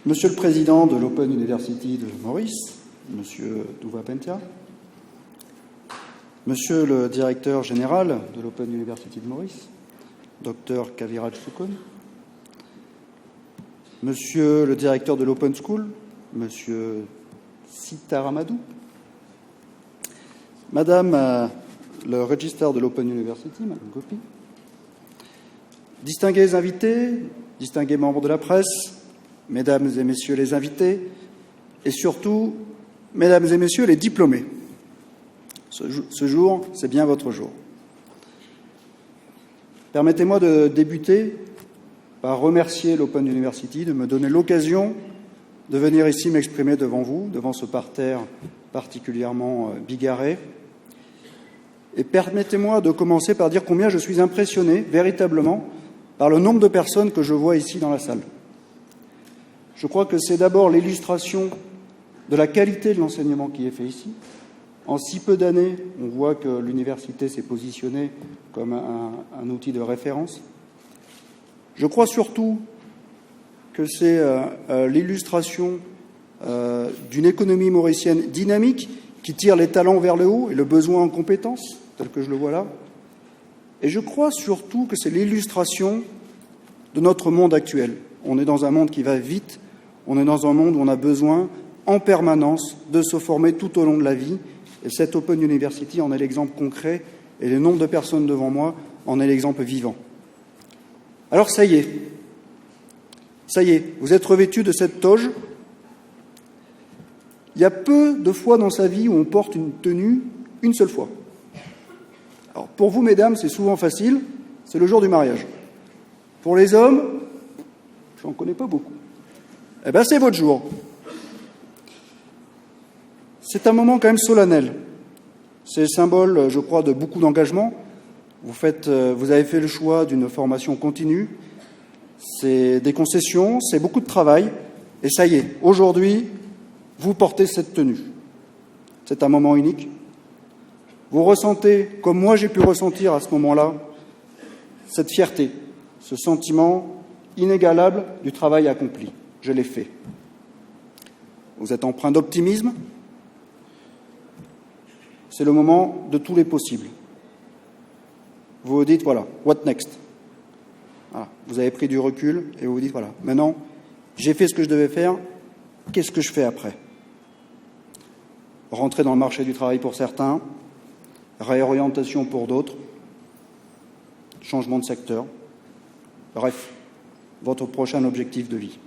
Monsieur le Président de l'Open University de Maurice, Monsieur Douva-Pentia, Monsieur le Directeur Général de l'Open University de Maurice, Dr Kaviraj Soukhoun, Monsieur le Directeur de l'Open School, Monsieur Sitaramadou, Madame le Registraire de l'Open University, Madame Gopi, distingués invités, distingués membres de la presse, Mesdames et Messieurs les invités, et surtout, Mesdames et Messieurs les diplômés. Ce jour, c'est bien votre jour. Permettez-moi de débuter par remercier l'Open University de me donner l'occasion de venir ici m'exprimer devant vous, devant ce parterre particulièrement bigarré. Et permettez-moi de commencer par dire combien je suis impressionné, véritablement, par le nombre de personnes que je vois ici dans la salle. Je crois que c'est d'abord l'illustration de la qualité de l'enseignement qui est fait ici. En si peu d'années, on voit que l'université s'est positionnée comme un outil de référence. Je crois surtout que c'est l'illustration d'une économie mauricienne dynamique qui tire les talents vers le haut et le besoin en compétences, tel que je le vois là. Et je crois surtout que c'est l'illustration de notre monde actuel. On est dans un monde qui va vite, on est dans un monde où on a besoin en permanence de se former tout au long de la vie. Et cette Open University en est l'exemple concret, et le nombre de personnes devant moi en est l'exemple vivant. Alors ça y est, vous êtes revêtus de cette toge. Il y a peu de fois dans sa vie où on porte une tenue une seule fois. Alors pour vous, mesdames, c'est souvent facile, c'est le jour du mariage. Pour les hommes, j'en connais pas beaucoup. Eh bien, c'est votre jour. C'est un moment quand même solennel. C'est symbole, je crois, de beaucoup d'engagement. Vous avez fait le choix d'une formation continue. C'est des concessions, c'est beaucoup de travail. Et ça y est, aujourd'hui, vous portez cette tenue. C'est un moment unique. Vous ressentez, comme moi j'ai pu ressentir à ce moment-là, cette fierté, ce sentiment inégalable du travail accompli. Je l'ai fait. Vous êtes empreint d'optimisme. C'est le moment de tous les possibles. Vous vous dites, voilà, what next? Voilà. Vous avez pris du recul et vous vous dites, voilà, maintenant, j'ai fait ce que je devais faire, qu'est-ce que je fais après? Rentrer dans le marché du travail pour certains, réorientation pour d'autres, changement de secteur, bref, votre prochain objectif de vie.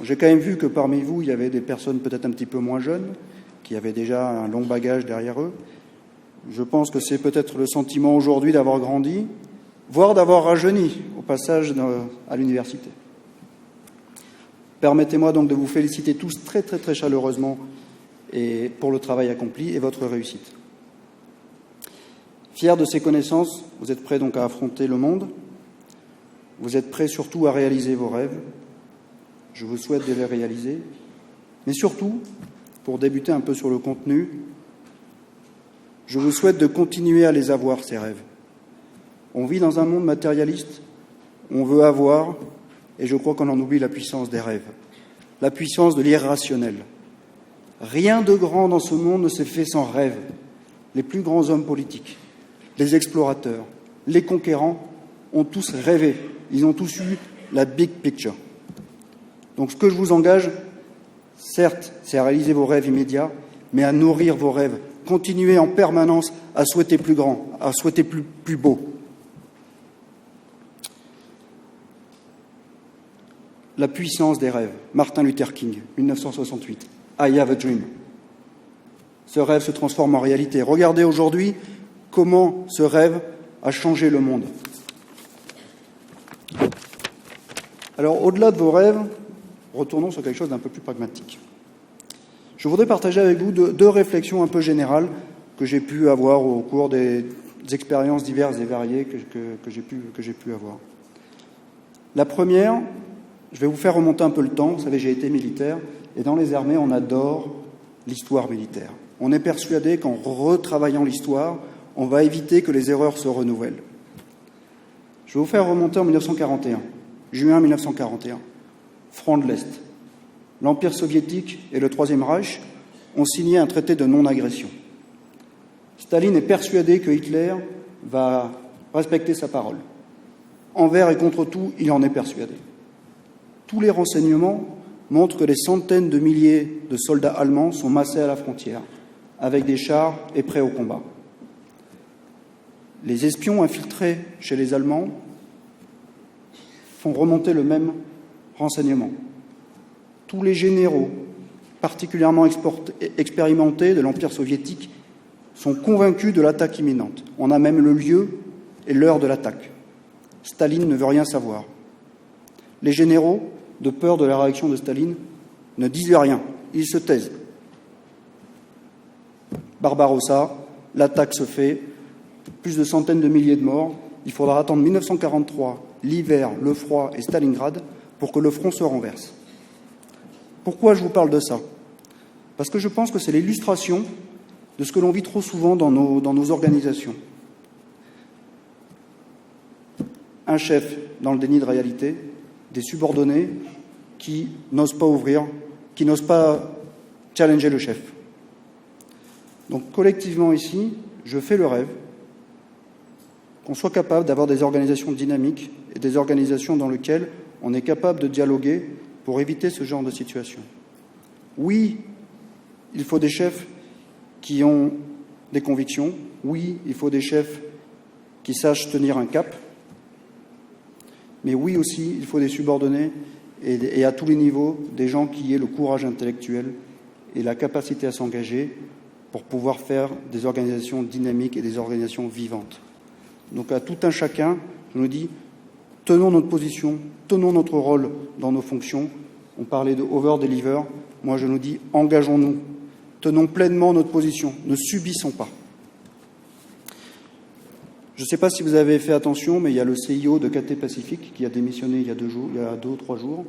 J'ai quand même vu que parmi vous, il y avait des personnes peut-être un petit peu moins jeunes, qui avaient déjà un long bagage derrière eux. Je pense que c'est peut-être le sentiment aujourd'hui d'avoir grandi, voire d'avoir rajeuni au passage à l'université. Permettez-moi donc de vous féliciter tous très très très chaleureusement et pour le travail accompli et votre réussite. Fiers de ces connaissances, vous êtes prêts donc à affronter le monde. Vous êtes prêts surtout à réaliser vos rêves. Je vous souhaite de les réaliser. Mais surtout, pour débuter un peu sur le contenu, je vous souhaite de continuer à les avoir, ces rêves. On vit dans un monde matérialiste, on veut avoir, et je crois qu'on en oublie la puissance des rêves, la puissance de l'irrationnel. Rien de grand dans ce monde ne s'est fait sans rêve. Les plus grands hommes politiques, les explorateurs, les conquérants ont tous rêvé, ils ont tous eu la big picture. Donc ce que je vous engage, certes, c'est à réaliser vos rêves immédiats, mais à nourrir vos rêves. Continuez en permanence à souhaiter plus grand, à souhaiter plus beau. La puissance des rêves. Martin Luther King, 1968. I have a dream. Ce rêve se transforme en réalité. Regardez aujourd'hui comment ce rêve a changé le monde. Alors, au-delà de vos rêves, retournons sur quelque chose d'un peu plus pragmatique. Je voudrais partager avec vous deux réflexions un peu générales que j'ai pu avoir au cours des expériences diverses et variées que j'ai pu avoir. La première, je vais vous faire remonter un peu le temps. Vous savez, j'ai été militaire, et dans les armées, on adore l'histoire militaire. On est persuadé qu'en retravaillant l'histoire, on va éviter que les erreurs se renouvellent. Je vais vous faire remonter en 1941, juin 1941. franc de l'Est. L'Empire soviétique et le Troisième Reich ont signé un traité de non-agression. Staline est persuadé que Hitler va respecter sa parole. Envers et contre tout, il en est persuadé. Tous les renseignements montrent que des centaines de milliers de soldats allemands sont massés à la frontière, avec des chars et prêts au combat. Les espions infiltrés chez les Allemands font remonter le même renseignement. Tous les généraux, particulièrement expérimentés de l'Empire soviétique, sont convaincus de l'attaque imminente. On a même le lieu et l'heure de l'attaque. Staline ne veut rien savoir. Les généraux, de peur de la réaction de Staline, ne disent rien, ils se taisent. Barbarossa, l'attaque se fait, plus de centaines de milliers de morts. Il faudra attendre 1943, l'hiver, le froid et Stalingrad pour que le front se renverse. Pourquoi je vous parle de ça? Parce que je pense que c'est l'illustration de ce que l'on vit trop souvent dans nos organisations. Un chef dans le déni de réalité, des subordonnés qui n'osent pas ouvrir, qui n'osent pas challenger le chef. Donc collectivement ici, je fais le rêve qu'on soit capable d'avoir des organisations dynamiques et des organisations dans lesquelles on est capable de dialoguer pour éviter ce genre de situation. Oui, il faut des chefs qui ont des convictions. Oui, il faut des chefs qui sachent tenir un cap. Mais oui aussi, il faut des subordonnés et à tous les niveaux, des gens qui aient le courage intellectuel et la capacité à s'engager pour pouvoir faire des organisations dynamiques et des organisations vivantes. Donc à tout un chacun, je nous dis, tenons notre position, tenons notre rôle dans nos fonctions. On parlait de over-deliver. Moi, je nous dis, engageons-nous, tenons pleinement notre position, ne subissons pas. Je ne sais pas si vous avez fait attention, mais il y a le CIO de Cathay Pacific qui a démissionné il y a 2 ou 3 jours,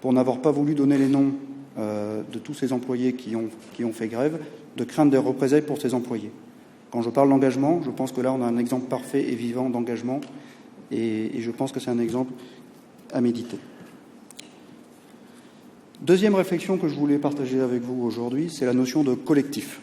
pour n'avoir pas voulu donner les noms de tous ses employés qui ont fait grève, de crainte des représailles pour ses employés. Quand je parle d'engagement, je pense que là, on a un exemple parfait et vivant d'engagement, et je pense que c'est un exemple à méditer. Deuxième réflexion que je voulais partager avec vous aujourd'hui, c'est la notion de collectif.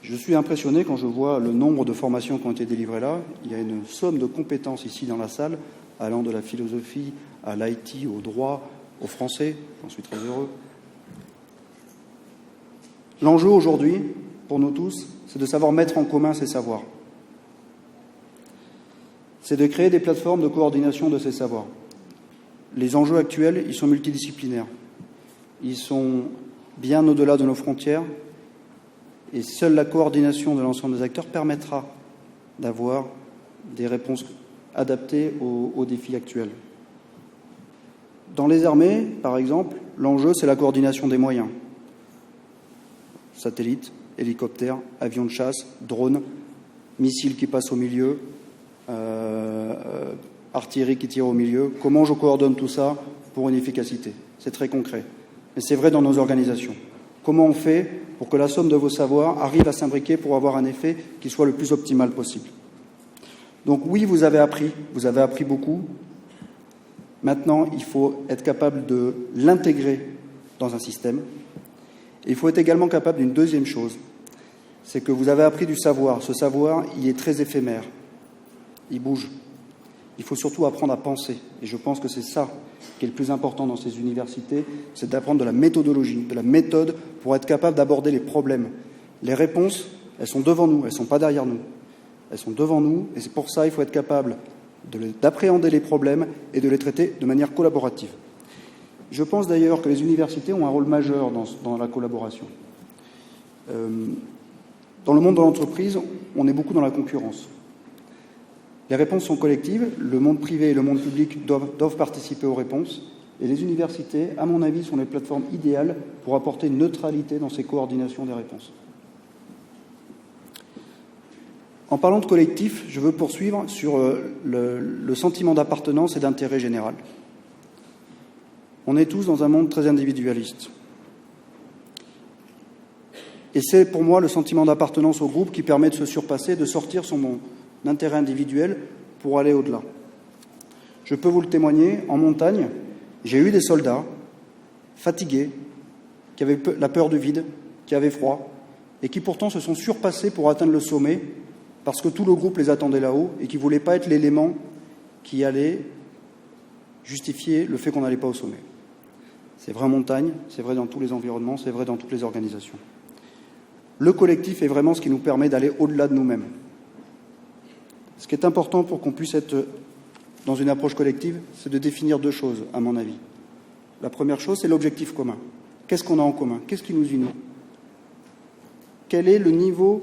Je suis impressionné quand je vois le nombre de formations qui ont été délivrées là. Il y a une somme de compétences ici dans la salle, allant de la philosophie à l'IT, au droit, au français. J'en suis très heureux. L'enjeu aujourd'hui, pour nous tous, c'est de savoir mettre en commun ces savoirs. C'est de créer des plateformes de coordination de ces savoirs. Les enjeux actuels, ils sont multidisciplinaires. Ils sont bien au-delà de nos frontières. Et seule la coordination de l'ensemble des acteurs permettra d'avoir des réponses adaptées aux défis actuels. Dans les armées, par exemple, l'enjeu, c'est la coordination des moyens. Satellites, hélicoptères, avions de chasse, drones, missiles qui passent au milieu, artillerie qui tire au milieu. Comment je coordonne tout ça pour une efficacité? C'est très concret. Mais c'est vrai dans nos organisations. Comment on fait pour que la somme de vos savoirs arrive à s'imbriquer pour avoir un effet qui soit le plus optimal possible? Donc oui, vous avez appris beaucoup. Maintenant, il faut être capable de l'intégrer dans un système. Et il faut être également capable d'une deuxième chose, c'est que vous avez appris du savoir. Ce savoir, il est très éphémère, il bouge. Il faut surtout apprendre à penser. Et je pense que c'est ça qui est le plus important dans ces universités, c'est d'apprendre de la méthodologie, de la méthode pour être capable d'aborder les problèmes. Les réponses, elles sont devant nous, elles ne sont pas derrière nous. Elles sont devant nous et c'est pour ça qu'il faut être capable d'appréhender les problèmes et de les traiter de manière collaborative. Je pense d'ailleurs que les universités ont un rôle majeur dans la collaboration. Dans le monde de l'entreprise, on est beaucoup dans la concurrence. Les réponses sont collectives, le monde privé et le monde public doivent participer aux réponses, et les universités, à mon avis, sont les plateformes idéales pour apporter une neutralité dans ces coordinations des réponses. En parlant de collectif, je veux poursuivre sur le sentiment d'appartenance et d'intérêt général. On est tous dans un monde très individualiste. Et c'est pour moi le sentiment d'appartenance au groupe qui permet de se surpasser, de sortir son intérêt individuel pour aller au-delà. Je peux vous le témoigner, en montagne, j'ai eu des soldats fatigués, qui avaient la peur du vide, qui avaient froid, et qui pourtant se sont surpassés pour atteindre le sommet, parce que tout le groupe les attendait là-haut, et qui ne voulait pas être l'élément qui allait justifier le fait qu'on n'allait pas au sommet. C'est vrai en montagne, c'est vrai dans tous les environnements, c'est vrai dans toutes les organisations. Le collectif est vraiment ce qui nous permet d'aller au-delà de nous-mêmes. Ce qui est important pour qu'on puisse être dans une approche collective, c'est de définir deux choses, à mon avis. La première chose, c'est l'objectif commun. Qu'est-ce qu'on a en commun? Qu'est-ce qui nous unit? Quel est le niveau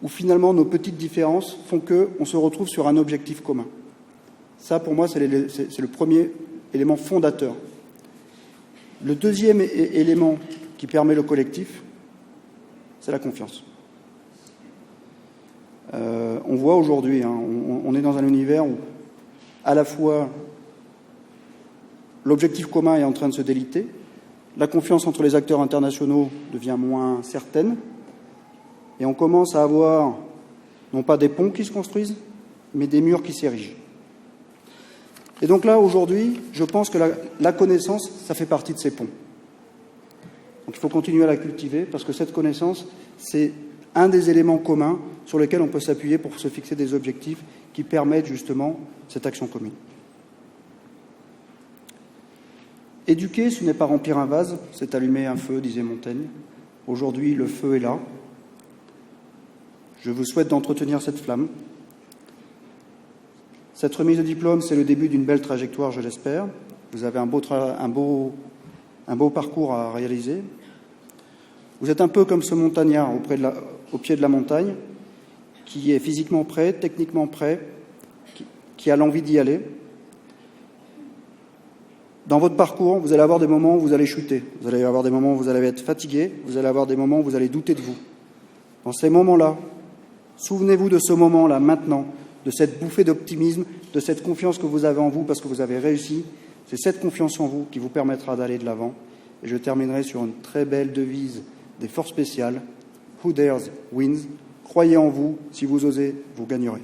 où finalement nos petites différences font qu'on se retrouve sur un objectif commun? Ça, pour moi, c'est le premier élément fondateur. Le deuxième élément qui permet le collectif, c'est la confiance. On voit aujourd'hui, on est dans un univers où à la fois l'objectif commun est en train de se déliter, la confiance entre les acteurs internationaux devient moins certaine, et on commence à avoir non pas des ponts qui se construisent, mais des murs qui s'érigent. Et donc là, aujourd'hui, je pense que la connaissance, ça fait partie de ces ponts. Donc il faut continuer à la cultiver, parce que cette connaissance, c'est un des éléments communs sur lesquels on peut s'appuyer pour se fixer des objectifs qui permettent justement cette action commune. Éduquer, ce n'est pas remplir un vase, c'est allumer un feu, disait Montaigne. Aujourd'hui, le feu est là. Je vous souhaite d'entretenir cette flamme. Cette remise de diplôme, c'est le début d'une belle trajectoire, je l'espère. Vous avez un beau parcours à réaliser. Vous êtes un peu comme ce montagnard au pied de la montagne, qui est physiquement prêt, techniquement prêt, qui a l'envie d'y aller. Dans votre parcours, vous allez avoir des moments où vous allez chuter. Vous allez avoir des moments où vous allez être fatigué. Vous allez avoir des moments où vous allez douter de vous. Dans ces moments-là, souvenez-vous de ce moment-là, maintenant, de cette bouffée d'optimisme, de cette confiance que vous avez en vous parce que vous avez réussi. C'est cette confiance en vous qui vous permettra d'aller de l'avant. Et je terminerai sur une très belle devise des forces spéciales. Who dares wins. Croyez en vous. Si vous osez, vous gagnerez.